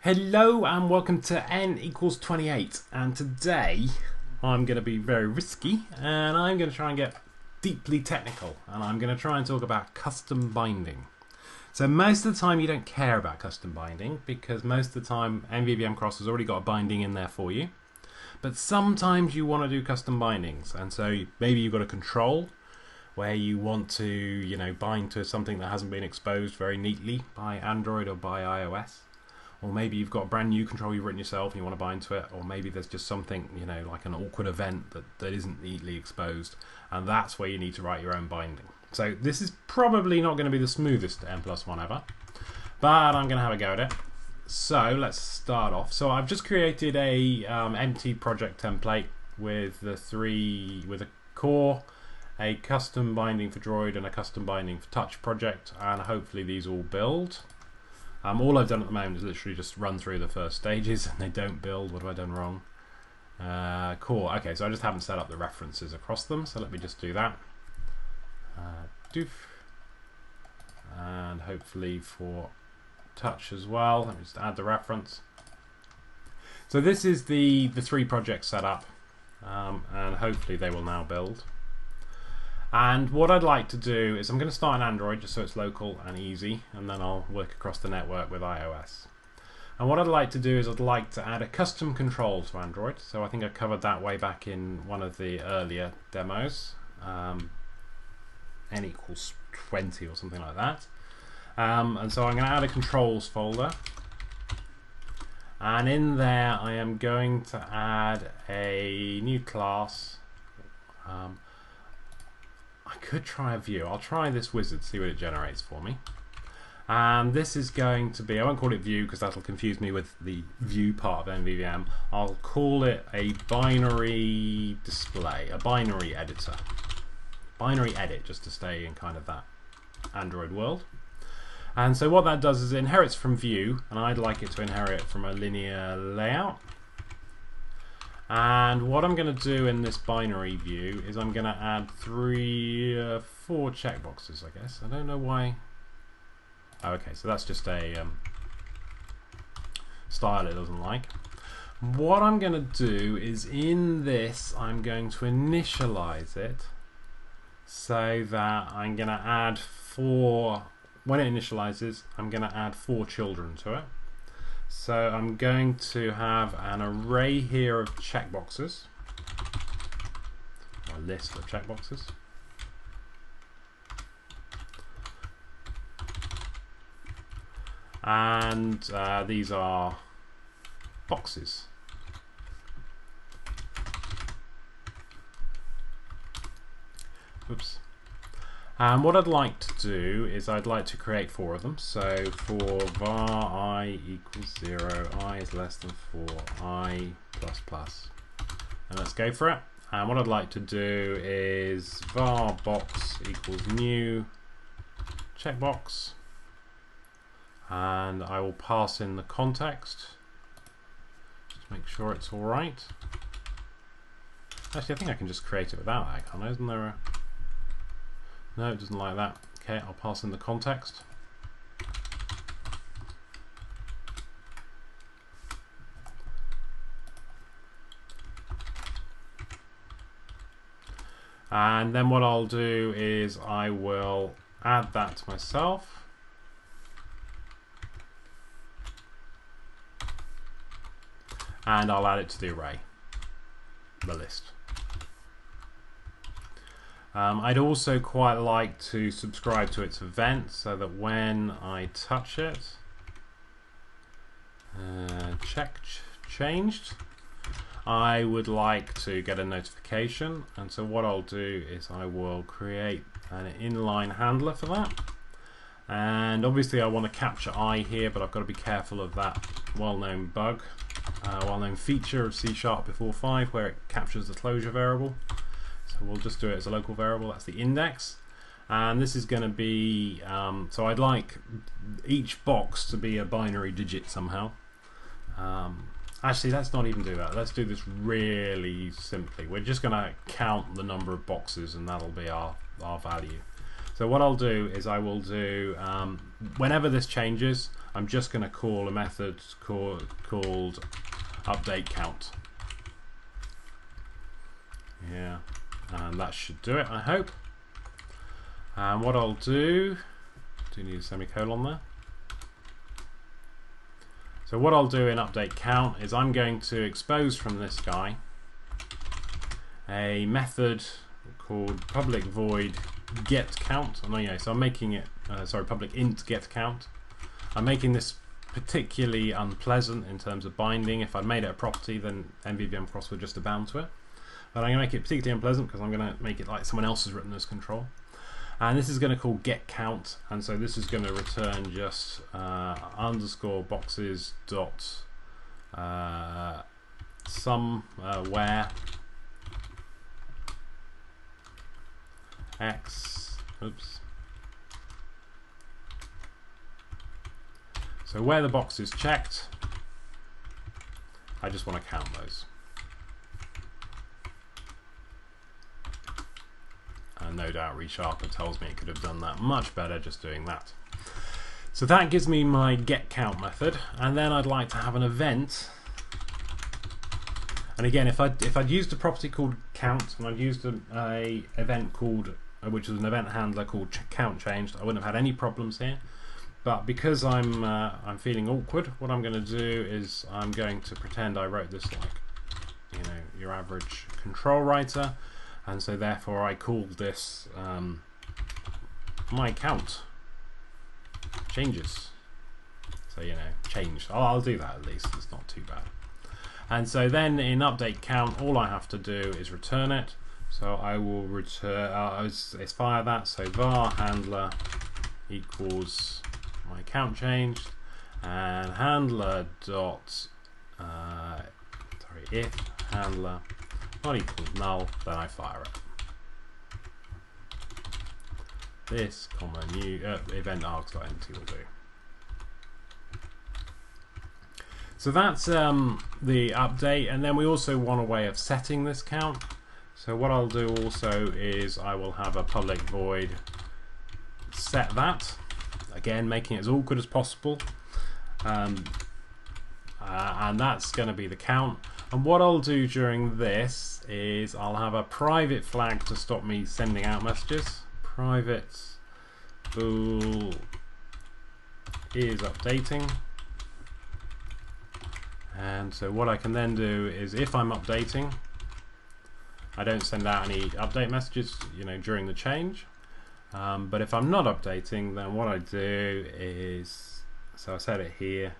Hello and welcome to N=28, and today I'm going to be very risky and I'm going to try and get deeply technical, and I'm going to try and talk about custom binding. So most of the time you don't care about custom binding because most of the time MvvmCross has already got a binding in there for you, but sometimes you want to do custom bindings, and so maybe you've got a control where you want to bind to something that hasn't been exposed very neatly by Android or by iOS. Or maybe you've got a brand new control you've written yourself and you want to bind to it, or maybe there's just something, like an awkward event that isn't neatly exposed, and that's where you need to write your own binding. So this is probably not going to be the smoothest N+1 ever, but I'm going to have a go at it. So let's start off. So I've just created a empty project template with a core, a custom binding for Droid, and a custom binding for Touch project, and hopefully these all build. All I've done at the moment is literally just run through the first stages and they don't build. What have I done wrong? Cool. Okay, so I just haven't set up the references across them, so let me just do that. Doof. And hopefully for Touch as well, let me just add the reference. So this is the three projects set up, and hopefully they will now build. And what I'd like to do is I'm going to start on Android just so it's local and easy, and then I'll work across the network with iOS. And what I'd like to do is I'd like to add a custom control to Android. So I think I covered that way back in one of the earlier demos, N=20 or something like that. And so I'm going to add a controls folder, and in there I am going to add a new class. I could try a view. I'll try this wizard, see what it generates for me. And this is going to be, I won't call it view because that'll confuse me with the view part of MvvM. I'll call it a binary display, a binary editor. Binary edit, just to stay in kind of that Android world. And so what that does is it inherits from view, and I'd like it to inherit from a linear layout. And what I'm going to do in this binary view is I'm going to add 4 checkboxes, I guess. I don't know why. Oh, okay, so that's just a style it doesn't like. What I'm going to do is in this I'm going to initialize it so that I'm going to add 4, when it initializes, I'm going to add 4 children to it. So I'm going to have an array here of checkboxes, or a list of checkboxes. And these are boxes. Oops. And what I'd like to do is I'd like to create 4 of them. So for var I equals 0, I is less than 4, I plus plus. And let's go for it. And what I'd like to do is var box equals new checkbox. And I will pass in the context. Just make sure it's all right. Actually, I think I can just create it without that, can't I? Isn't there a... No, it doesn't like that. Okay, I'll pass in the context. And then what I'll do is I will add that to myself. And I'll add it to the array, the list. I'd also quite like to subscribe to its event so that when I touch it, changed, I would like to get a notification. And so what I'll do is I will create an inline handler for that. And obviously I want to capture I here, but I've got to be careful of that well-known bug, well-known feature of C# before 5 where it captures the closure variable. So we'll just do it as a local variable, that's the index. And this is going to be, so I'd like each box to be a binary digit somehow. Actually, let's not even do that. Let's do this really simply. We're just going to count the number of boxes and that'll be our value. So what I'll do is I will do, whenever this changes, I'm just going to call a method called UpdateCount. Yeah, and that should do it, I hope. And what I'll do need a semicolon there. So what I'll do in UpdateCount is I'm going to expose from this guy a method called public void GetCount. So I'm making it, public int GetCount. I'm making this particularly unpleasant in terms of binding. If I'd made it a property, then MvvmCross would just abound to it. But I'm going to make it particularly unpleasant because I'm going to make it like someone else has written this control. And this is going to call GetCount, and so this is going to return just underscore boxes dot sum where x, oops. So where the box is checked, I just want to count those. And no doubt ReSharper tells me it could have done that much better just doing that. So that gives me my GetCount method, and then I'd like to have an event. And again, if I'd used a property called count and I'd used a event called, which was an event handler called count changed, I wouldn't have had any problems here. But because I'm feeling awkward, what I'm going to do is I'm going to pretend I wrote this like, your average control writer. And so therefore I called this my count changes. So changed. I'll do that at least, it's not too bad. And so then in UpdateCount all I have to do is return it. So I will return, it's fire that, so var handler equals my count changed, and handler dot, if handler not equals null, then I fire it. This comma new event args.empty will do. So that's the update, and then we also want a way of setting this count. So what I'll do also is I will have a public void set that, again making it as awkward as possible, and that's going to be the count. And what I'll do during this is I'll have a private flag to stop me sending out messages. Private bool is updating. And so what I can then do is if I'm updating, I don't send out any update messages, during the change. But if I'm not updating, then what I do is, so I set it here,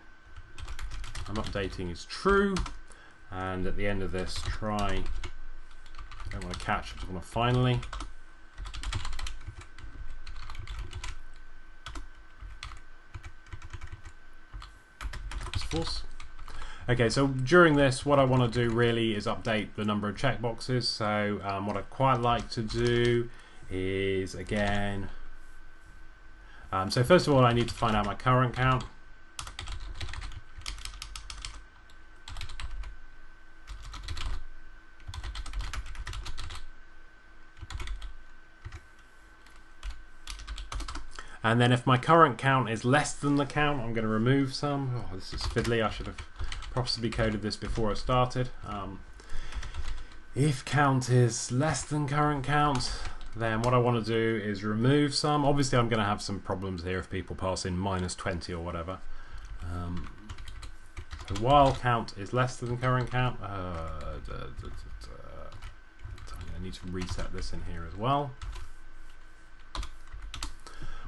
I'm updating is true. And at the end of this, try, I don't want to catch, I just want to finally. It's false. Okay, so during this, what I want to do really is update the number of checkboxes. So what I'd quite like to do is, again, so first of all, I need to find out my current count. And then if my current count is less than the count, I'm going to remove some. Oh, this is fiddly. I should have possibly coded this before I started. If count is less than current count, then what I want to do is remove some. Obviously, I'm going to have some problems here if people pass in -20 or whatever. So while count is less than current count, I need to reset this in here as well.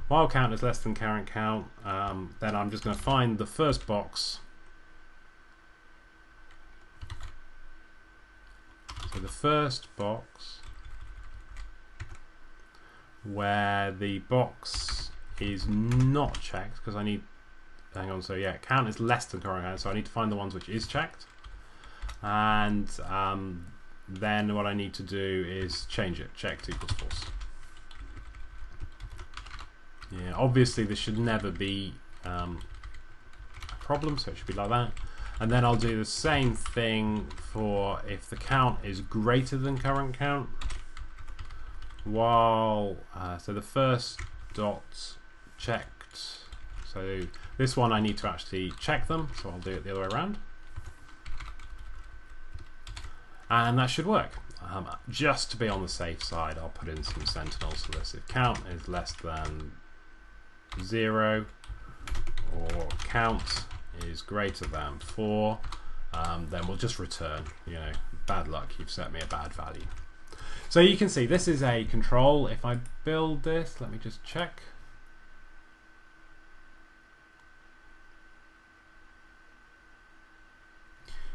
While count is less than current count, then I'm just going to find the first box. So the first box where the box is not checked, because I need, hang on, so yeah, count is less than current count, so I need to find the ones which is checked. And then what I need to do is change it, checked equals false. Yeah, obviously this should never be a problem, so it should be like that. And then I'll do the same thing for if the count is greater than current count. While so the first dot checked. So this one I need to actually check them, so I'll do it the other way around. And that should work. Just to be on the safe side, I'll put in some sentinels for this. If count is less than 0 or count is greater than 4, then we'll just return, bad luck, you've set me a bad value. So you can see this is a control. If I build this, let me just check.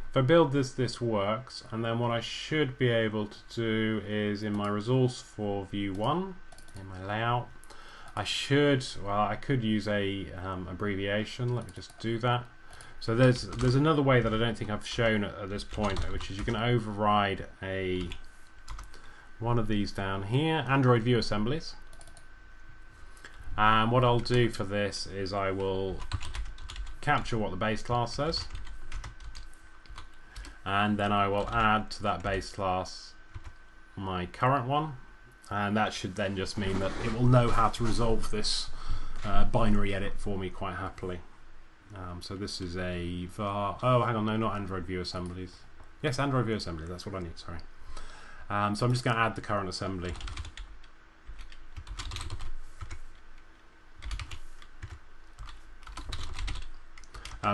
If I build this works, and then what I should be able to do is in my resource for view 1, in my layout, I could use a abbreviation. Let me just do that. So there's another way that I don't think I've shown at this point, which is you can override one of these down here, Android ViewAssemblies. And what I'll do for this is I will capture what the base class says, and then I will add to that base class my current one, and that should then just mean that it will know how to resolve this binary edit for me quite happily. So this is a var, oh hang on, no, not Android ViewAssemblies. Yes, Android ViewAssembly, that's what I need, sorry. So I'm just going to add the current assembly.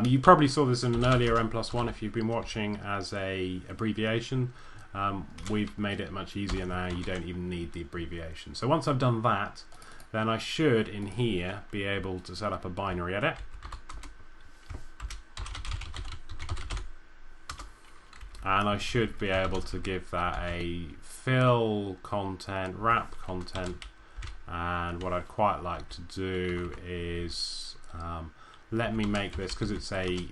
You probably saw this in an earlier N+1 if you've been watching as a abbreviation. We've made it much easier now, you don't even need the abbreviation. So once I've done that, then I should in here be able to set up a binary edit. And I should be able to give that a fill content, wrap content, and what I'd quite like to do is let me make this, because it's a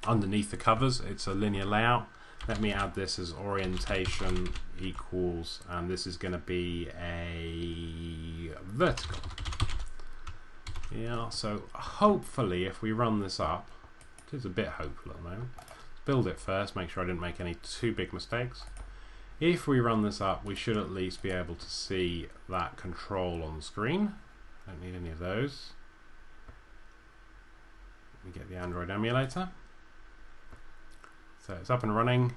underneath the covers, it's a linear layout. Let me add this as orientation equals, and this is going to be a vertical. Yeah, so hopefully if we run this up, it is a bit hopeful at the moment. Build it first, make sure I didn't make any too big mistakes. If we run this up, we should at least be able to see that control on the screen. Don't need any of those. Let me get the Android emulator. So it's up and running,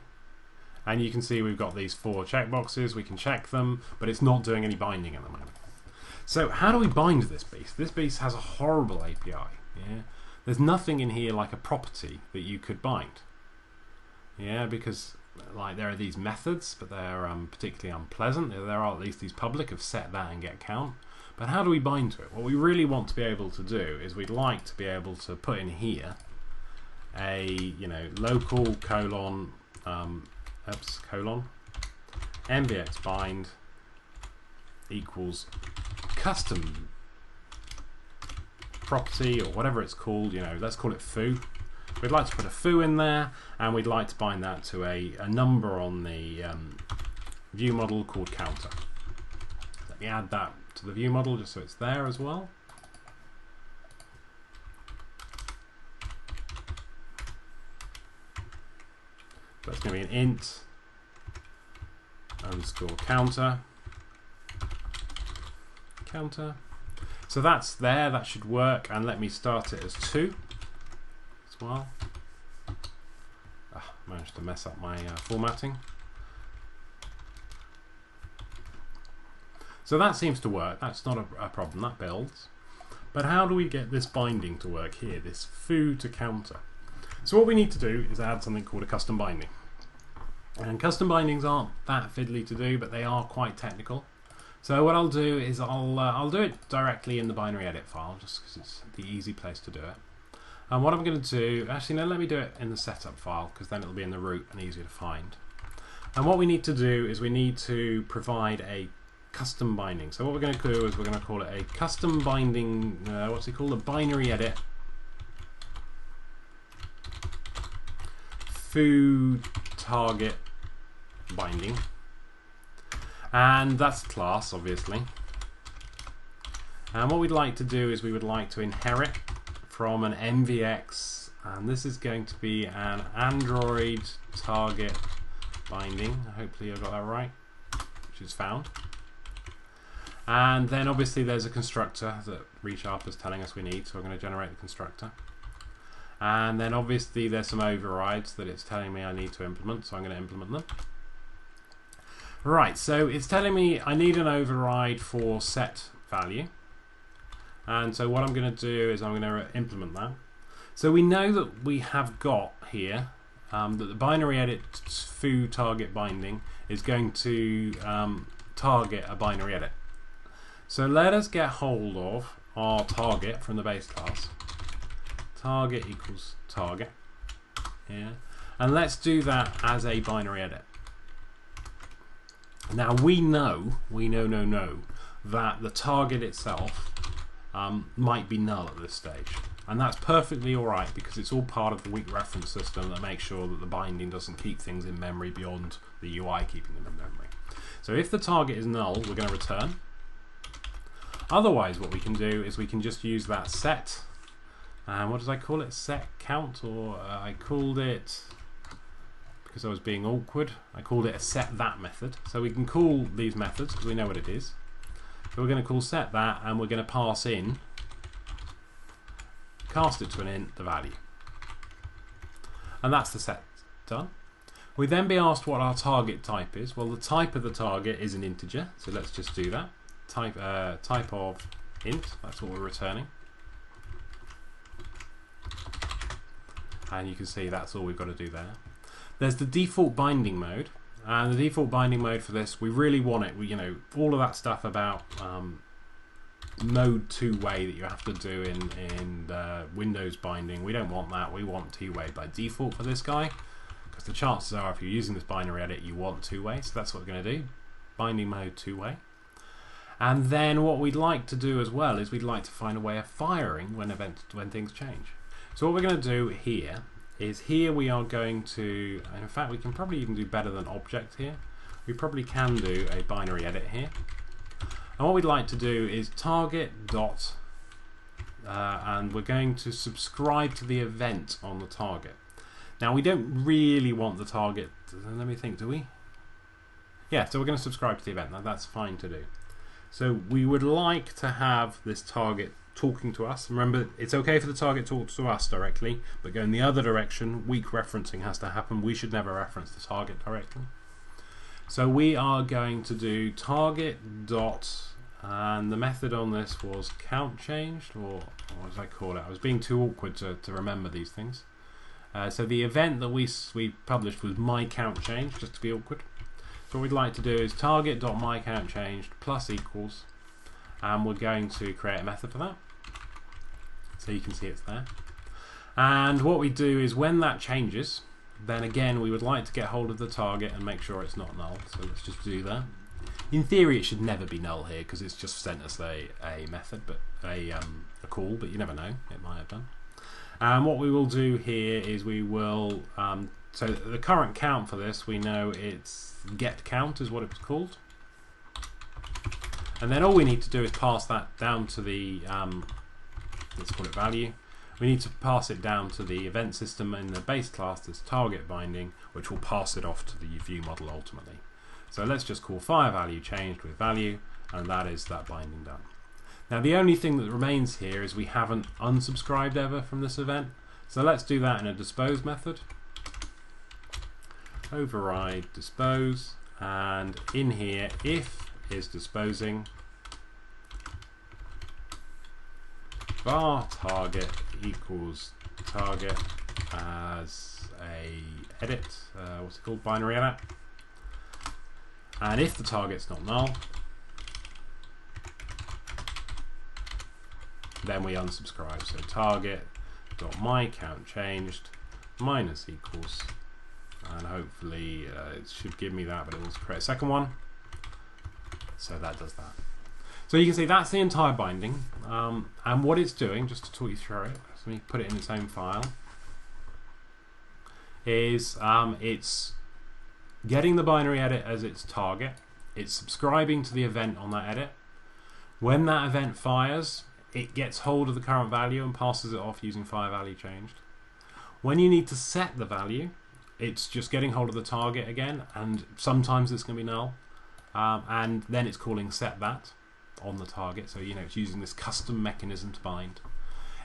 and you can see we've got these 4 checkboxes. We can check them, but it's not doing any binding at the moment. So how do we bind this beast? This beast has a horrible API. Yeah, there's nothing in here like a property that you could bind. Yeah, because there are these methods, but they're particularly unpleasant. There are at least these public of set that and GetCount. But how do we bind to it? What we really want to be able to do is we'd like to be able to put in here a local colon MvvmX bind equals custom property or whatever it's called. Let's call it foo. We'd like to put a foo in there, and we'd like to bind that to a number on the view model called counter. Let me add that to the view model just so it's there as well. So that's going to be an int underscore counter. So that's there, that should work, and let me start it as 2. Well, managed to mess up my formatting. So that seems to work. That's not a problem, that builds. But how do we get this binding to work here, this foo to counter? So what we need to do is add something called a custom binding. And custom bindings aren't that fiddly to do, but they are quite technical. So what I'll do is I'll do it directly in the binary edit file, just because it's the easy place to do it. And what I'm going to do, actually no, let me do it in the setup file, because then it'll be in the root and easier to find. And what we need to do is we need to provide a custom binding. So what we're going to do is we're going to call it a custom binding, what's it called? A binary edit foo target binding. And that's the class, obviously. And what we'd like to do is we would like to inherit from an MvvmX, and this is going to be an Android target binding. Hopefully I got that right, which is found. And then obviously there's a constructor that resharp is telling us we need, so we're going to generate the constructor. And then obviously there's some overrides that it's telling me I need to implement, so I'm going to implement them. Right, so it's telling me I need an override for set value. And so what I'm going to do is I'm going to implement that. So we know that we have got here that the binary edit foo target binding is going to target a binary edit. So let us get hold of our target from the base class. Target equals target. Yeah. And let's do that as a binary edit. Now we know that the target itself might be null at this stage. And that's perfectly alright because it's all part of the weak reference system that makes sure that the binding doesn't keep things in memory beyond the UI keeping them in memory. So if the target is null, we're going to return. Otherwise what we can do is we can just use that set, what did I call it? Set count, or I called it, because I was being awkward, I called it a set that method. So we can call these methods because we know what it is. So we're going to call set that, and we're going to pass in, cast it to an int, the value. And that's the set done. We then be asked what our target type is. Well, the type of the target is an integer, so let's just do that. Type of int, that's what we're returning. And you can see that's all we've got to do there. There's the default binding mode, and the default binding mode for this, we really want it. You know, all of that stuff about mode two-way that you have to do in Windows binding, we don't want that. We want two-way by default for this guy, because the chances are if you're using this binary edit, you want two-way. So that's what we're going to do. Binding mode two-way. And then what we'd like to do as well is we'd like to find a way of firing when things change. So what we're going to do here is we are going to, and in fact we can probably even do better than object here. We probably can do a binary edit here. And what we'd like to do is target dot, and we're going to subscribe to the event on the target. Now we don't really want the target, let me think, do we? Yeah, so we're going to subscribe to the event. Now that's fine to do. So we would like to have this target talking to us. Remember, it's okay for the target to talk to us directly, but go in the other direction, weak referencing has to happen. We should never reference the target directly. So we are going to do target dot, and the method on this was count changed, or what did I call it? I was being too awkward to remember these things. So the event that we published was myCountChanged, just to be awkward. So what we'd like to do is target.myCountChanged plus equals, and we're going to create a method for that. So you can see it's there. And what we do is when that changes, then again we would like to get hold of the target and make sure it's not null. So let's just do that. In theory it should never be null here because it's just sent us a method, but a call, but you never know, it might have done. And what we will do here is we will, so the current count for this, we know it's GetCount is what it was called. And then all we need to do is pass that down to the, let's call it value. We need to pass it down to the event system in the base class, this target binding, which will pass it off to the view model ultimately. So let's just call fire value changed with value, and that is that binding done. Now the only thing that remains here is we haven't unsubscribed ever from this event. So let's do that in a dispose method. Override dispose, and in here if is disposing var target equals target as a edit, what's it called, binary edit, and if the target's not null, then we unsubscribe. So target.myCountChanged minus equals, and hopefully it should give me that, but it will create a second one. So that does that. So you can see that's the entire binding, and what it's doing, just to talk you through it, let me put it in its own file, is it's getting the binary edit as its target, it's subscribing to the event on that edit. When that event fires, it gets hold of the current value and passes it off using fire value changed. When you need to set the value, it's just getting hold of the target again, and sometimes it's going to be null, and then it's calling set that. on the target. So it's using this custom mechanism to bind.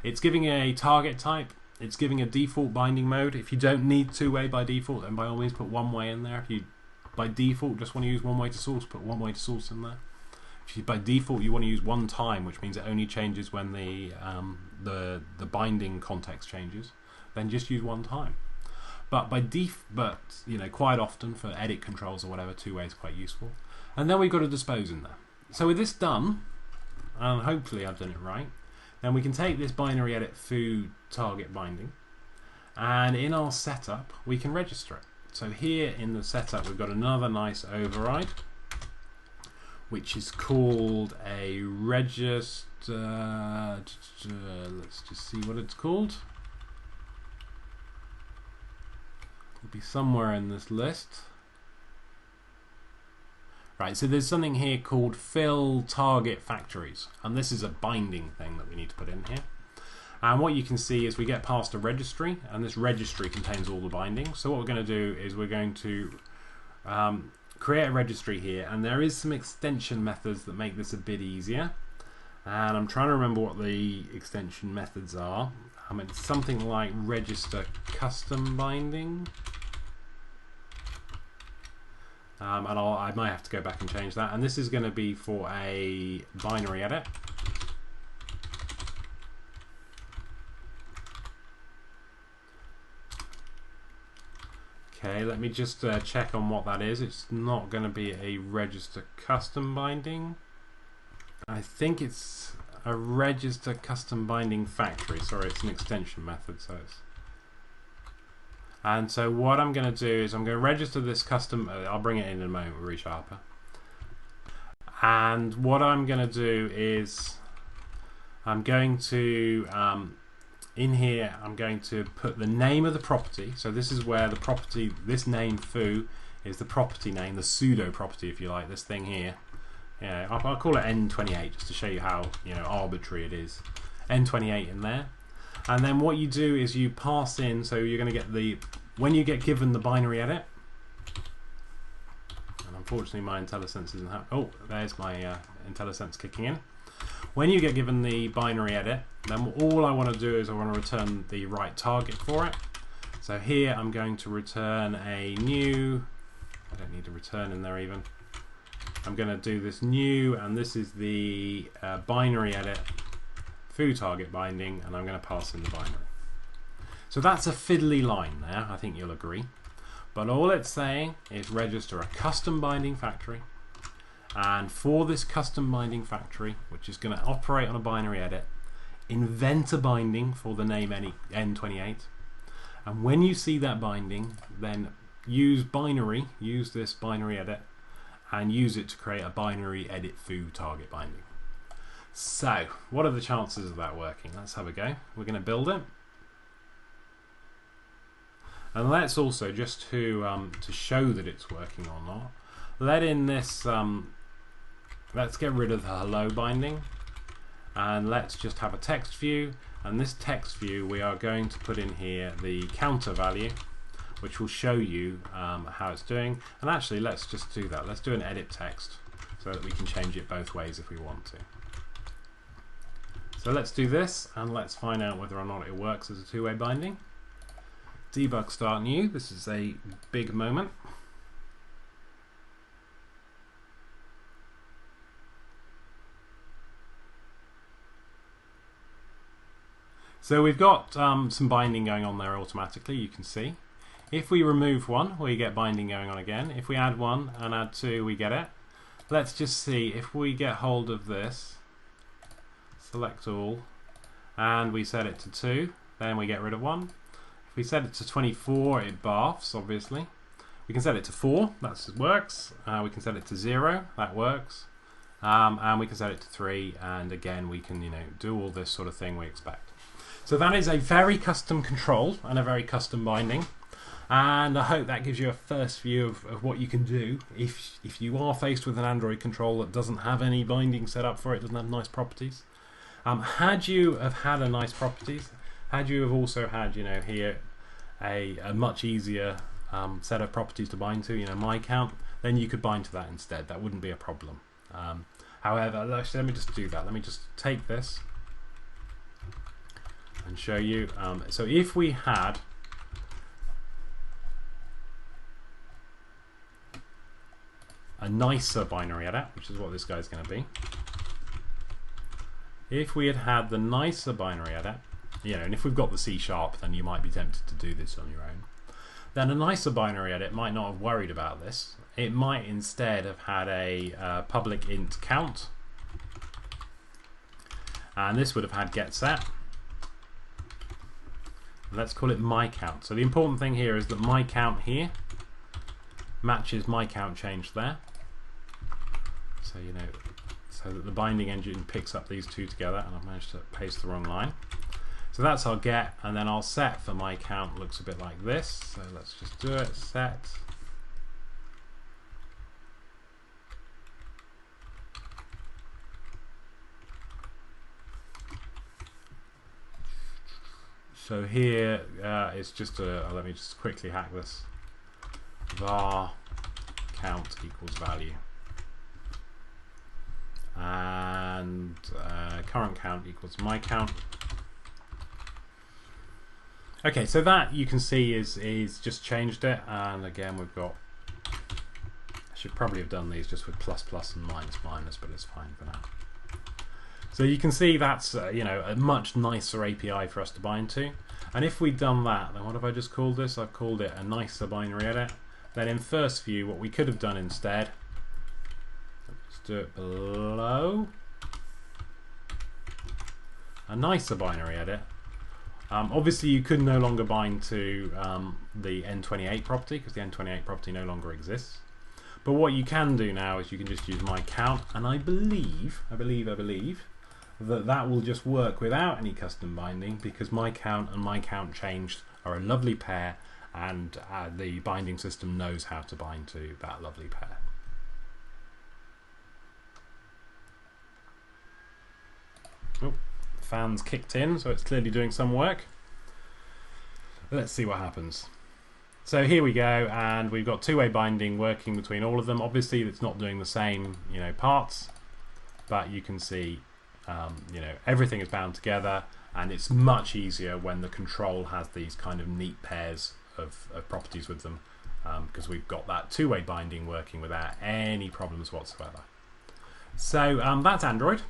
It's giving a target type. It's giving a default binding mode. If you don't need two-way by default, then by all means put one-way in there. If you by default just want to use one-way to source, put one-way to source in there. If you by default you want to use one time, which means it only changes when the binding context changes, then just use one time. But quite often for edit controls or whatever, two-way is quite useful. And then we've got a dispose in there. So with this done, and hopefully I've done it right, then we can take this binary edit foo target binding, and in our setup we can register it. So here in the setup we've got another nice override, which is called a register. Let's just see what it's called. It'll be somewhere in this list. Right, so there's something here called fill target factories, and this is a binding thing that we need to put in here. And what you can see is we get past a registry, and this registry contains all the bindings. So what we're going to do is we're going to create a registry here, and there is some extension methods that make this a bit easier. And I'm trying to remember what the extension methods are. It's something like register custom binding. And I might have to go back and change that. And this is going to be for a binary edit. Okay, let me just check on what that is. It's not going to be a register custom binding. I think it's a register custom binding factory. Sorry, it's an extension method. And so what I'm going to do is I'm going to register this custom. I'll bring it in a moment with ReSharper. And what I'm going to do is I'm going to in here I'm going to put the name of the property. So this is where the property, this name foo is the property name, the pseudo property if you like, this thing here. Yeah, I'll call it N28 just to show you how arbitrary it is. N28 in there. And then what you do is you pass in, so you're going to get when you get given the binary edit, and unfortunately my IntelliSense isn't oh, there's my IntelliSense kicking in. When you get given the binary edit, then all I want to do is I want to return the right target for it. So here I'm going to return a new, I don't need to return in there even. I'm going to do this new, and this is the binary edit foo target binding, and I'm going to pass in the binary. So that's a fiddly line there, I think you'll agree. But all it's saying is register a custom binding factory, and for this custom binding factory, which is going to operate on a binary edit, invent a binding for the name N28, and when you see that binding, then use this binary edit, and use it to create a binary edit foo target binding. So, what are the chances of that working? Let's have a go. We're going to build it. And let's also, just to show that it's working or not, let in this, let's get rid of the hello binding, and let's just have a text view, and this text view we are going to put in here the counter value, which will show you how it's doing. And actually let's just do that. Let's do an edit text so that we can change it both ways if we want to. So let's do this, and let's find out whether or not it works as a two-way binding. Debug start new. This is a big moment. So we've got some binding going on there automatically, you can see. If we remove one, we get binding going on again. If we add one and add two, we get it. Let's just see if we get hold of this, select all, and we set it to 2, then we get rid of 1. If we set it to 24, it barfs, obviously. We can set it to 4, that works. We can set it to 0, that works. And we can set it to 3, and again we can do all this sort of thing we expect. So that is a very custom control and a very custom binding. And I hope that gives you a first view of what you can do if you are faced with an Android control that doesn't have any binding set up for it, doesn't have nice properties. Had you have had a nice properties, had you have also had here a much easier set of properties to bind to, my count, then you could bind to that instead. That wouldn't be a problem. However, actually, let me just do that. Let me just take this and show you. So if we had a nicer binary edit, which is what this guy's going to be. If we had the nicer binary edit, and if we've got the C#, then you might be tempted to do this on your own. Then a nicer binary edit might not have worried about this. It might instead have had a public int count, and this would have had getSet. Let's call it myCount. So the important thing here is that myCount here matches myCount change there. So so that the binding engine picks up these two together, and I've managed to paste the wrong line. So that's our get, and then our set for myCount looks a bit like this. So let's just do it, set. So here it's just let me just quickly hack this. Var count equals value. And current count equals myCount. Okay, so that you can see is just changed it, and again we've got, I should probably have done these just with plus and minus, but it's fine for now. So you can see that's a much nicer API for us to bind to. And if we'd done that, then what have I just called this? I've called it a nicer binary edit. Then in first view, what we could have done instead, let's do it below, a nicer binary edit. Obviously you could no longer bind to the N28 property because the N28 property no longer exists. But what you can do now is you can just use myCount, and I believe that will just work without any custom binding, because myCount and myCount changed are a lovely pair, and the binding system knows how to bind to that lovely pair. Oh, the fan's kicked in, so it's clearly doing some work. Let's see what happens. So here we go, and we've got two-way binding working between all of them. Obviously it's not doing the same parts, but you can see everything is bound together, and it's much easier when the control has these kind of neat pairs of properties with them, because we've got that two-way binding working without any problems whatsoever. So that's Android,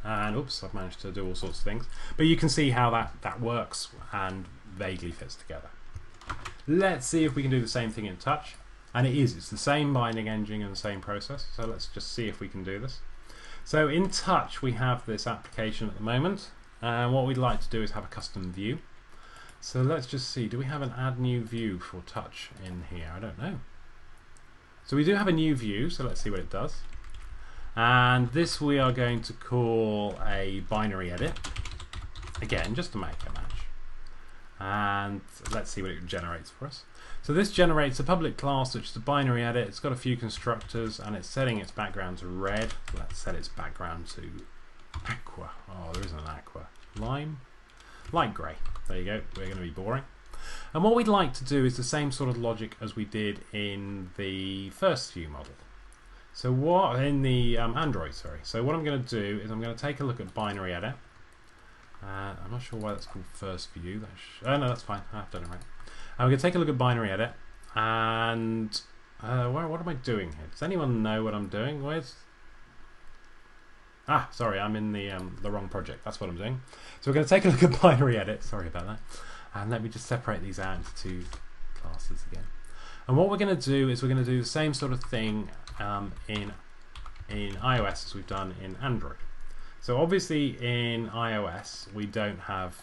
and oops, I've managed to do all sorts of things, but you can see how that works and vaguely fits together. Let's see if we can do the same thing in Touch, and it's the same binding engine and the same process, so let's just see if we can do this. So in Touch we have this application at the moment, and what we'd like to do is have a custom view. So let's just see, do we have an add new view for Touch in here? I don't know. So we do have a new view, so let's see what it does. And this we are going to call a binary edit, again just to make a match. And let's see what it generates for us. So this generates a public class which is a binary edit. It's got a few constructors, and it's setting its background to red. Let's set its background to aqua. Oh, there isn't an aqua. Lime? Light grey. There you go. We're going to be boring. And what we'd like to do is the same sort of logic as we did in the first view model. So what in the Android, sorry. So what I'm going to do is I'm going to take a look at binary edit. I'm not sure why that's called first view. Oh no, that's fine. I've done it right. I'm going to take a look at binary edit, and what am I doing here? Does anyone know what I'm doing? Sorry, I'm in the wrong project. That's what I'm doing. So we're going to take a look at binary edit. Sorry about that. And let me just separate these out into two classes again. And what we're going to do is we're going to do the same sort of thing in iOS as we've done in Android. So obviously in iOS we don't have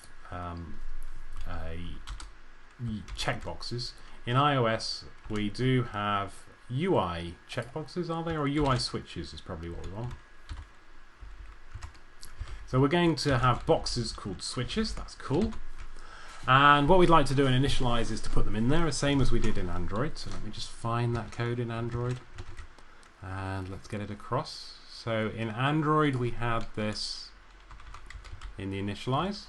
checkboxes. In iOS we do have UI checkboxes, are they? Or UI switches is probably what we want. So we're going to have boxes called switches. That's cool. And what we'd like to do in Initialize is to put them in there, the same as we did in Android. So let me just find that code in Android, and let's get it across. So in Android we have this in the Initialize.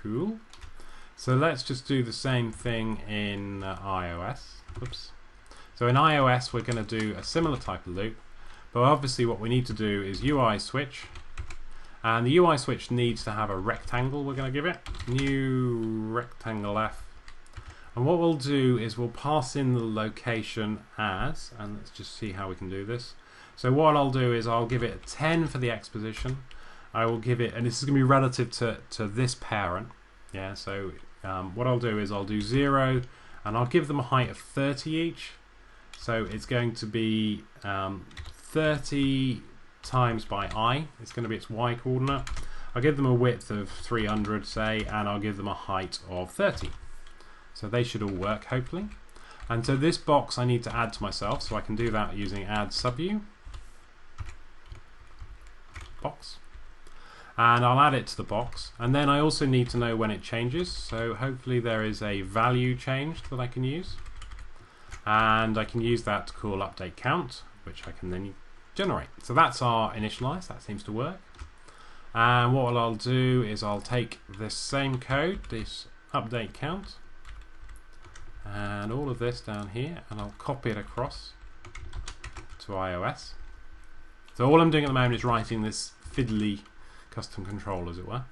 Cool. So let's just do the same thing in iOS. Oops. So in iOS we're going to do a similar type of loop, but obviously what we need to do is UI switch, and the UI switch needs to have a rectangle. We're going to give it new rectangle F, and what we'll do is we'll pass in the location as, and let's just see how we can do this. So what I'll do is I'll give it a 10 for the X position. I will give it, and this is going to be relative to this parent. Yeah, so what I'll do is I'll do 0, and I'll give them a height of 30 each. So it's going to be 30 times by I. It's going to be its Y coordinate. I'll give them a width of 300, say, and I'll give them a height of 30. So they should all work, hopefully. And so this box I need to add to myself, so I can do that using add subview box. And I'll add it to the box, and then I also need to know when it changes, so hopefully there is a value change that I can use, and I can use that to call UpdateCount, which I can then generate. So that's our initialize. That seems to work. And what I'll do is I'll take this same code, this UpdateCount, and all of this down here, and I'll copy it across to iOS. So all I'm doing at the moment is writing this fiddly custom control, as it were.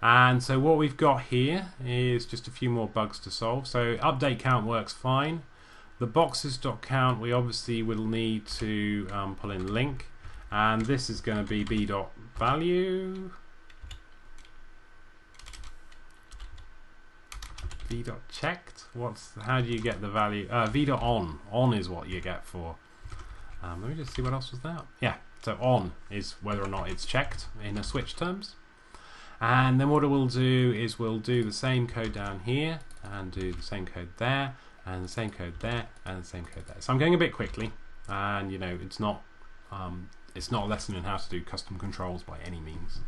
And so what we've got here is just a few more bugs to solve. So UpdateCount works fine. The boxes.count we obviously will need to pull in link, and this is going to be b.value, v.checked. How do you get the value? v.on. On is what you get for. Let me just see what else was that. Yeah, so on is whether or not it's checked in a switch terms. And then what we'll do is we'll do the same code down here, and do the same code there, and the same code there, and the same code there. So I'm going a bit quickly, and you know it's not a lesson in how to do custom controls by any means.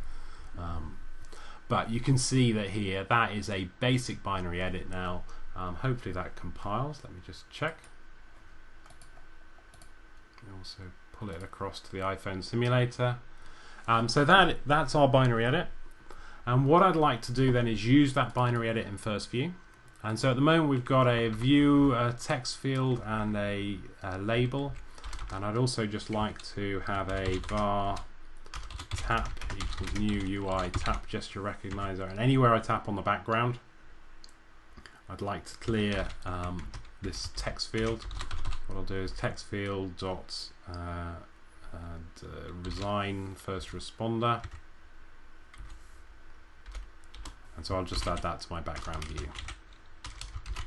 But you can see that here that is a basic binary edit now. Hopefully that compiles. Let me just check. Also pull it across to the iPhone simulator. So that's our binary edit. And what I'd like to do then is use that binary edit in first view. And so at the moment we've got a view, a text field, and a label. And I'd also just like to have a var tap equals new UI tap gesture recognizer. And anywhere I tap on the background, I'd like to clear this text field. What I'll do is text field dot resign first responder. And so I'll just add that to my background view.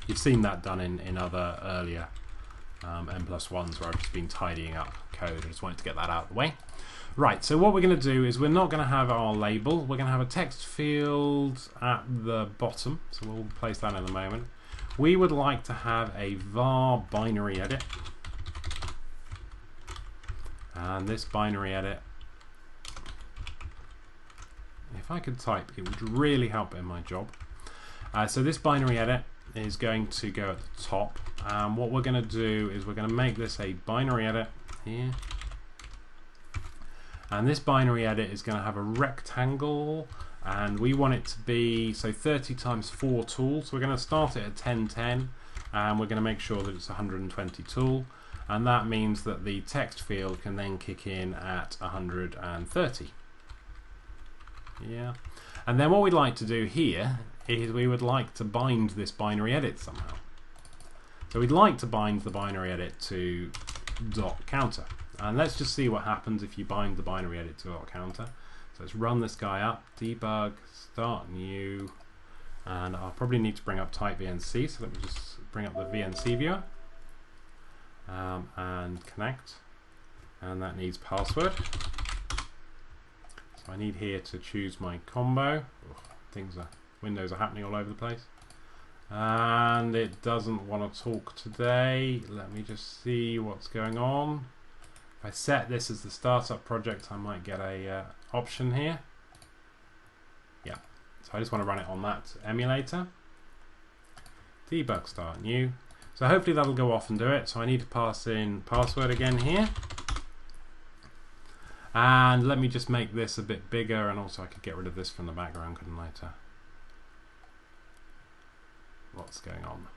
You've seen that done in other earlier N+1s where I've just been tidying up code. I just wanted to get that out of the way. Right, so what we're going to do is we're not going to have our label. We're going to have a text field at the bottom. So we'll place that in a moment. We would like to have a var binary edit. And this binary edit, if I could type, it would really help in my job. So this binary edit is going to go at the top. What we're going to do is we're going to make this a binary edit here. And this binary edit is going to have a rectangle, and we want it to be, so 30 times 4 tool. So we're going to start it at 1010, and we're going to make sure that it's 120 tool. And that means that the text field can then kick in at 130. Yeah. And then what we'd like to do here is we would like to bind this binary edit somehow. So we'd like to bind the binary edit to .counter. And let's just see what happens if you bind the binary edit to .counter. So let's run this guy up, debug, start new, and I'll probably need to bring up type VNC, so let me just bring up the VNC viewer and connect, and that needs password. So I need here to choose my combo. Windows are happening all over the place. And it doesn't want to talk today. Let me just see what's going on. If I set this as the startup project, I might get a option here. Yeah, so I just want to run it on that emulator. Debug start new. So hopefully that'll go off and do it. So I need to pass in password again here. And let me just make this a bit bigger, and also I could get rid of this from the background, couldn't I? What's going on?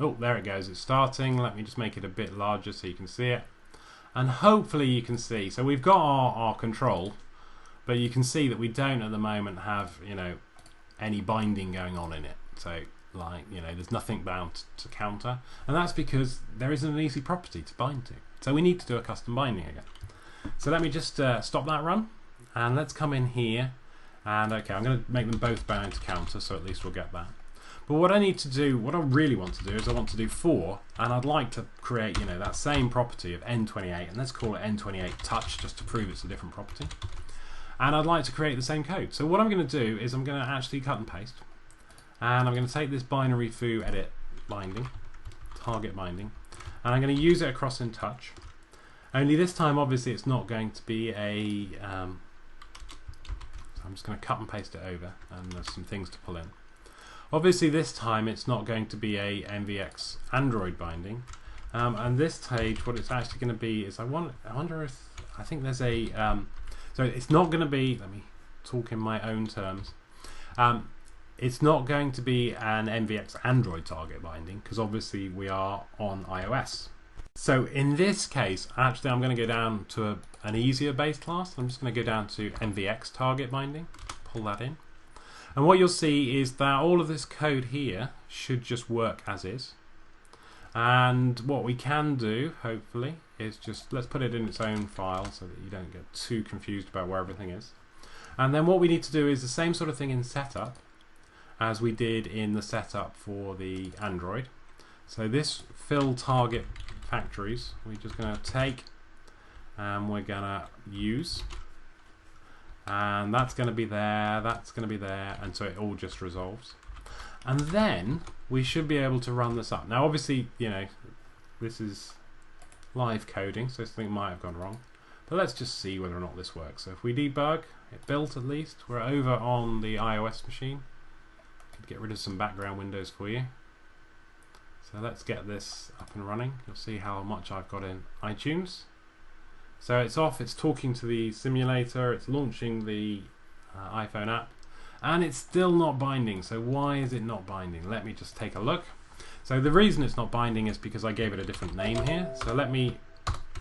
Oh, there it goes, it's starting. Let me just make it a bit larger so you can see it. And hopefully you can see, so we've got our control, but you can see that we don't at the moment have, you know, any binding going on in it. So like, you know, there's nothing bound to counter, and that's because there isn't an easy property to bind to. So we need to do a custom binding again. So let me just stop that run, and let's come in here, and okay, I'm going to make them both bound to counter, so at least we'll get that. But what I need to do, what I really want to do is I want to do for, and I'd like to create, you know, that same property of N28, and let's call it N28 touch just to prove it's a different property. And I'd like to create the same code. So what I'm going to do is I'm going to actually cut and paste, and I'm going to take this binary foo edit binding, target binding, and I'm going to use it across in touch. Only this time obviously it's not going to be a so I'm just going to cut and paste it over, and there's some things to pull in. Obviously this time it's not going to be a MVX Android binding, and this stage what it's actually going to be is I wonder if I think there's a so it's not going to be, let me talk in my own terms, it's not going to be an MVX Android target binding because obviously we are on iOS. So in this case actually I'm going to go down to an easier base class. I'm just going to go down to MVX target binding, pull that in. And what you'll see is that all of this code here should just work as is. And what we can do, hopefully, is just let's put it in its own file so that you don't get too confused about where everything is. And then what we need to do is the same sort of thing in setup as we did in the setup for the Android. So this fill target factories, we're just going to take and we're going to use. And that's going to be there, that's going to be there, and so it all just resolves. And then we should be able to run this up. Now obviously, you know, this is live coding, so something might have gone wrong. But let's just see whether or not this works. So if we debug, it built at least, we're over on the iOS machine. Could get rid of some background windows for you. So let's get this up and running. You'll see how much I've got in iTunes. So it's off, it's talking to the simulator, it's launching the iPhone app, and it's still not binding. So why is it not binding? Let me just take a look. So the reason it's not binding is because I gave it a different name here. So let me,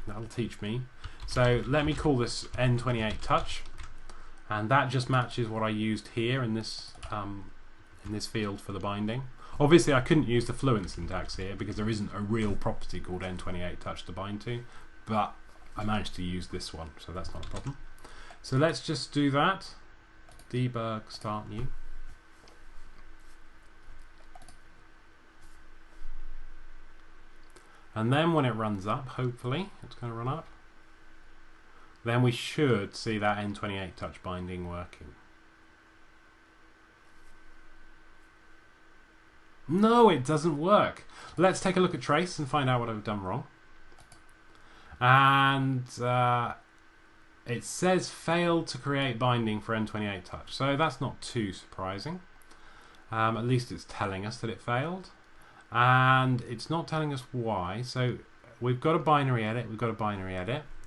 that'll teach me. So let me call this N28 touch, and that just matches what I used here in this field for the binding. Obviously I couldn't use the Fluent syntax here because there isn't a real property called N28 touch to bind to, but I managed to use this one, so that's not a problem. So let's just do that. Debug, start new. And then when it runs up, hopefully it's going to run up, then we should see that N28 touch binding working. No, it doesn't work. Let's take a look at trace and find out what I've done wrong. And it says failed to create binding for N28 touch, so that's not too surprising. At least it's telling us that it failed, and it's not telling us why. So we've got a binary edit,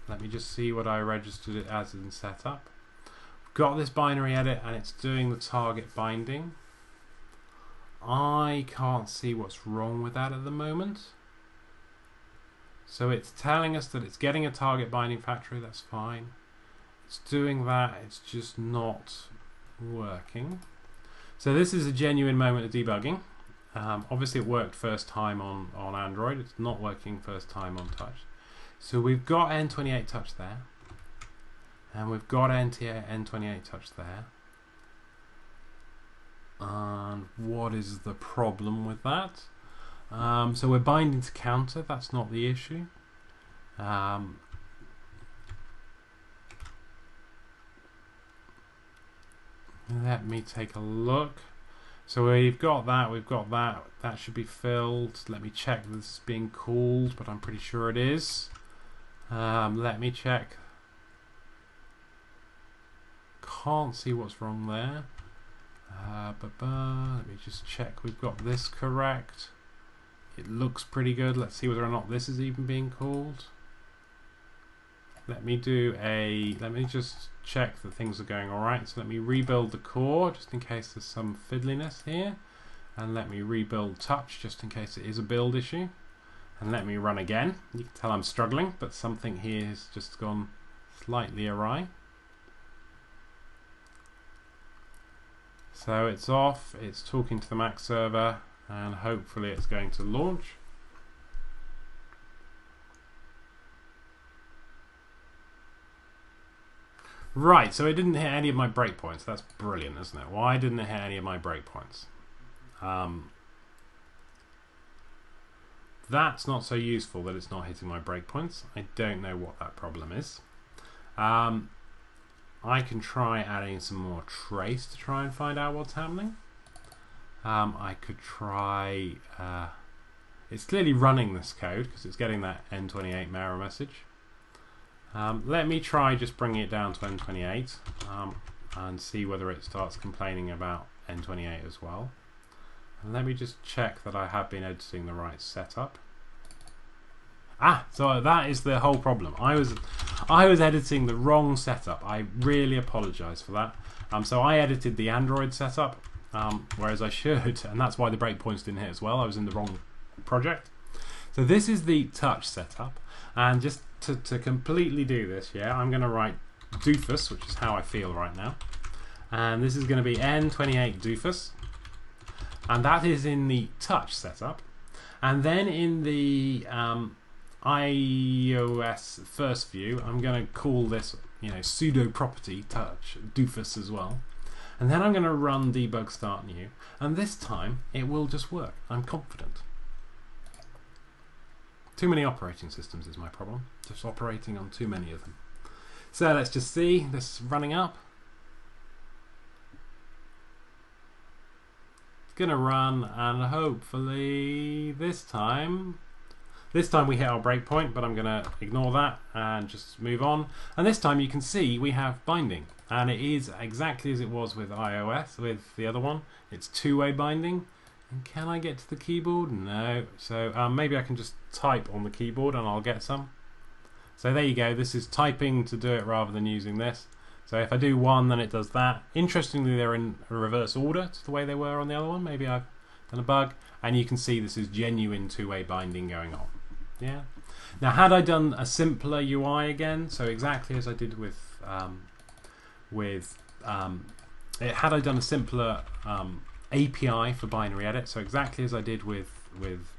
let me just see what I registered it as in setup. We've got this binary edit and it's doing the target binding. I can't see what's wrong with that at the moment. So it's telling us that it's getting a target binding factory, that's fine. It's doing that, it's just not working. So this is a genuine moment of debugging. Obviously it worked first time on Android, it's not working first time on touch. So we've got N28 touch there, and we've got N28 touch there. And what is the problem with that? So we're binding to counter, that's not the issue. Let me take a look. So we've got that, that should be filled. Let me check this is being called, but I'm pretty sure it is. Let me check. Can't see what's wrong there. Let me just check we've got this correct. It looks pretty good. Let's see whether or not this is even being called. Let me just check that things are going alright. So let me rebuild the core just in case there's some fiddliness here. and let me rebuild touch just in case it is a build issue, and let me run again. You can tell I'm struggling, but something here has just gone slightly awry. So it's off, it's talking to the Mac server, and hopefully it's going to launch. Right, so it didn't hit any of my breakpoints. That's brilliant, isn't it? Why didn't it hit any of my breakpoints? That's not so useful that it's not hitting my breakpoints. I don't know what that problem is. I can try adding some more trace to try and find out what's happening. I could try... it's clearly running this code because it's getting that N28 error message. Let me try just bringing it down to N28 and see whether it starts complaining about N28 as well. And let me just check that I have been editing the right setup. So that is the whole problem. I was editing the wrong setup. I really apologize for that. So I edited the Android setup, whereas I should, and that's why the breakpoints didn't hit as well. I was in the wrong project. So this is the touch setup, and just to completely do this, yeah, I'm going to write doofus, which is how I feel right now, and this is going to be N28 doofus, and that is in the touch setup. And then in the iOS first view, I'm going to call this, pseudo property touch doofus as well. And then I'm going to run debug start new, and this time it will just work. I'm confident. Too many operating systems is my problem. Just operating on too many of them. So let's just see this running up. It's going to run, and hopefully this time we hit our breakpoint, but I'm going to ignore that and just move on. And this time you can see we have binding, and it is exactly as it was with iOS, with the other one. It's two-way binding. And can I get to the keyboard? No. So maybe I can just type on the keyboard and I'll get some. So there you go. This is typing to do it rather than using this. So if I do one, then it does that. Interestingly, they're in a reverse order to the way they were on the other one. Maybe I've done a bug. And you can see this is genuine two-way binding going on. Yeah. Now, had I done a simpler UI again, so exactly as I did had I done a simpler API for binary edit, so exactly as I did with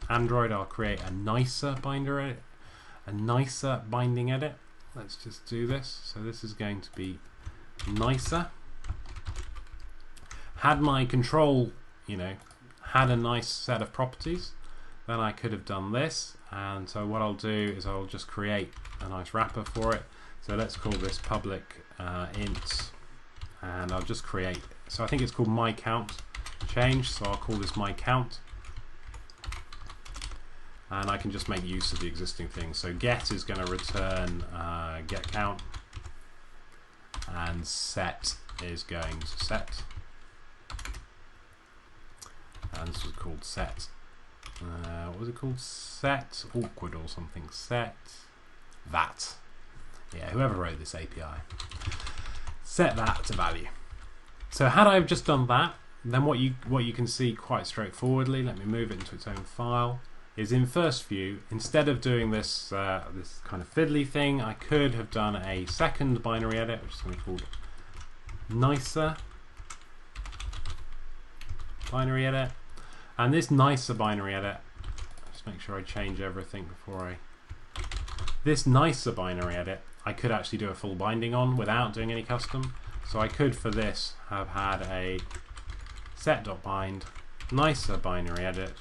Android, I'll create a nicer binding edit. Let's just do this. So this is going to be nicer. Had my control, had a nice set of properties, then I could have done this. And so what I'll do is I'll just create a nice wrapper for it. So let's call this public int, and I'll just create. So I think it's called myCount change. So I'll call this myCount, and I can just make use of the existing things. So get is going to return GetCount, and set is going to set, and this was called set. What was it called? Set awkward or something. Set that. Yeah, whoever wrote this API. Set that to value. So had I just done that, then what you can see quite straightforwardly, let me move it into its own file, is in first view, instead of doing this this kind of fiddly thing, I could have done a second binary edit, which is going to be called nicer binary edit. And this nicer binary edit, just make sure I change everything before this nicer binary edit, I could actually do a full binding on without doing any custom. So I could, for this, have had a set.bind nicer binary edit,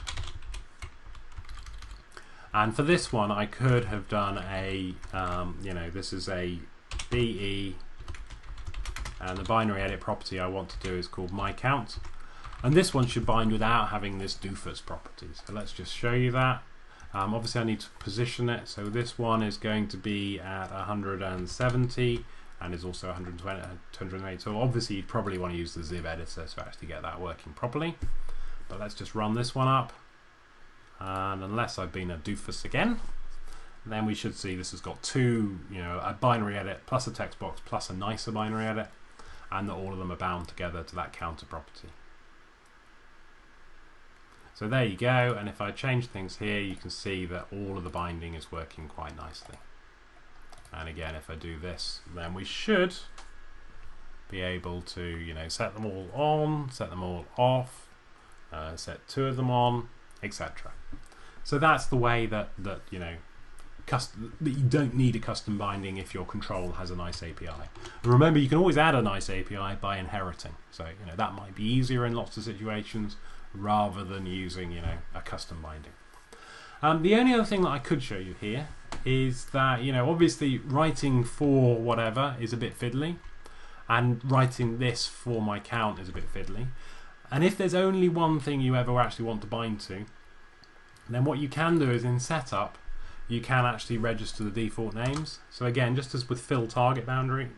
and for this one I could have done a this is a BE, and the binary edit property I want to do is called myCount, and this one should bind without having this doofus property. So let's just show you that. Obviously I need to position it, so this one is going to be at 170 and is also 120, 208. So obviously you'd probably want to use the Ziv editor to actually get that working properly. But let's just run this one up, and unless I've been a doofus again, then we should see this has got two, a binary edit plus a text box plus a nicer binary edit, and that all of them are bound together to that counter property. So there you go, and if I change things here, you can see that all of the binding is working quite nicely. And again, if I do this, then we should be able to, you know, set them all on, set them all off, set 2 of them on, etc. So that's the way that you know, that you don't need a custom binding if your control has a nice API. And remember, you can always add a nice API by inheriting. So you know that might be easier in lots of situations rather than using, you know, a custom binding. The only other thing that I could show you here is that, you know, obviously writing for whatever is a bit fiddly, and writing this for my count is a bit fiddly. And if there's only one thing you ever actually want to bind to, then what you can do is in setup, you can actually register the default names. So again, just as with fill target boundary,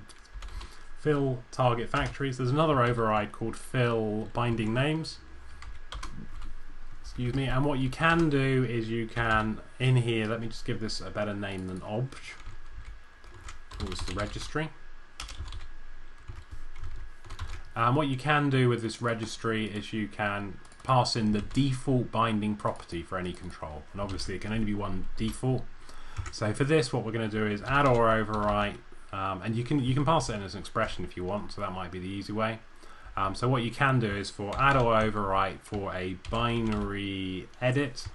fill target factories, there's another override called fill binding names. Excuse me. And what you can do is you can, in here, let me just give this a better name than obj. Call this the registry. And what you can do with this registry is you can pass in the default binding property for any control, and obviously it can only be one default. So for this, what we're going to do is add or overwrite, and you can pass it in as an expression if you want, so that might be the easy way. So what you can do is for add or overwrite for a binary edit,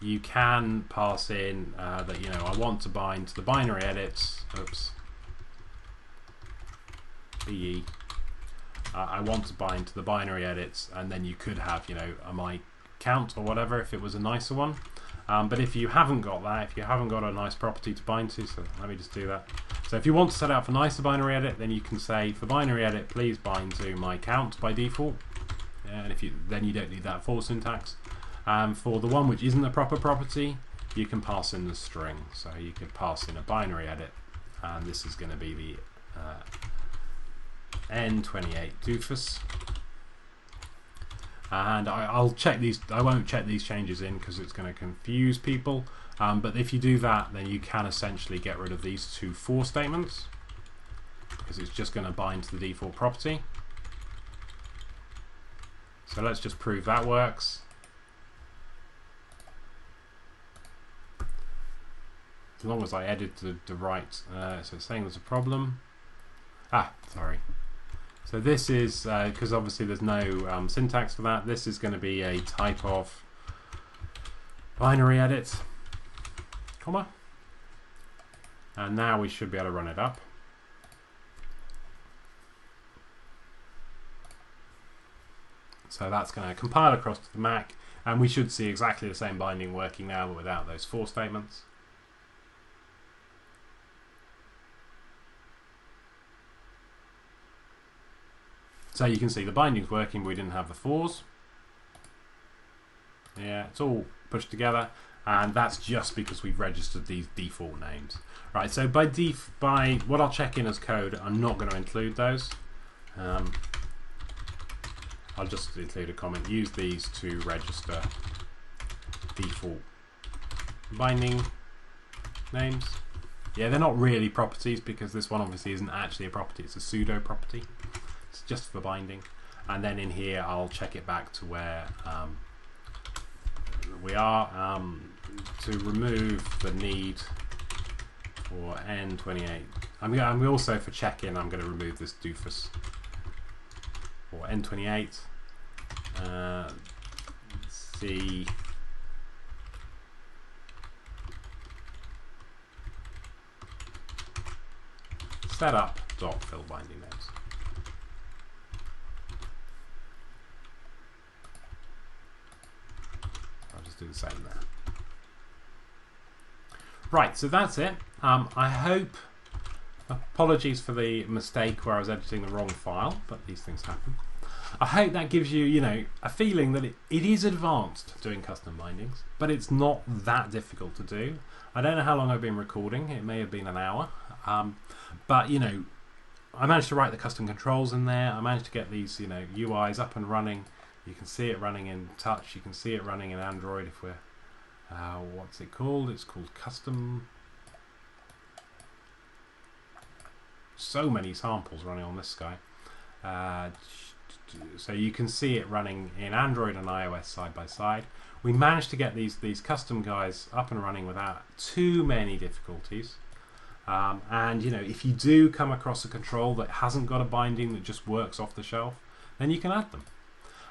you can pass in that, you know, I want to bind to the binary edits. Oops. BE. I want to bind to the binary edits, and then you could have, you know, a my count or whatever if it was a nicer one. But if you haven't got that, if you haven't got a nice property to bind to, so let me just do that. So if you want to set out for nicer binary edit, then you can say for binary edit, please bind to my count by default. And if you then you don't need that for syntax. For the one which isn't a proper property, you can pass in the string. So you could pass in a binary edit, and this is going to be the N28 doofus. And I'll check these. I won't check these changes in because it's going to confuse people. But if you do that, then you can essentially get rid of these 2 for statements, because it's just going to bind to the default property. So let's just prove that works. As long as I edit the right, so it's saying there's a problem. Sorry. So this is, because obviously there's no syntax for that, this is going to be a type of binary edit, comma. And now we should be able to run it up. So that's going to compile across to the Mac, and we should see exactly the same binding working now, but without those for statements. So you can see the binding's working, but we didn't have the fors. Yeah, it's all pushed together, and that's just because we've registered these default names. Right, so by what I'll check in as code, I'm not going to include those. I'll just include a comment, use these to register default binding names. Yeah, they're not really properties because this one obviously isn't actually a property, it's a pseudo property. It's just for binding. And then in here I'll check it back to where we are, to remove the need for N28. I'm also, for check-in, I'm going to remove this doofus for N28. See setup dot fill binding names. I'll just do the same there. Right, so that's it. I hope, apologies for the mistake where I was editing the wrong file, but these things happen. I hope that gives you, you know, a feeling that it is advanced doing custom bindings, but it's not that difficult to do. I don't know how long I've been recording. It may have been an hour. But, you know, I managed to write the custom controls in there. I managed to get these, you know, UIs up and running. You can see it running in Touch. You can see it running in Android if we're, what's it called? It's called custom. So many samples running on this guy. So you can see it running in Android and iOS side by side. We managed to get these custom guys up and running without too many difficulties. And you know, if you do come across a control that hasn't got a binding that just works off the shelf, then you can add them.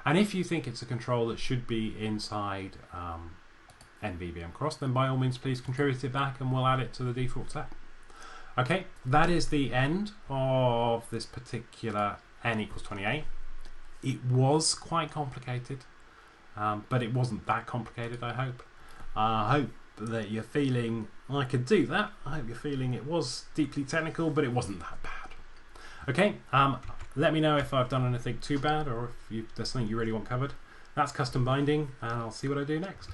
And if you think it's a control that should be inside MvvmCross, then by all means please contribute it back and we'll add it to the default set. Okay, that is the end of this particular N=28. It was quite complicated, but it wasn't that complicated, I hope. I hope that you're feeling I could do that. I hope you're feeling it was deeply technical, but it wasn't that bad. Okay, let me know if I've done anything too bad or if there's something you really want covered. That's custom binding, and I'll see what I do next.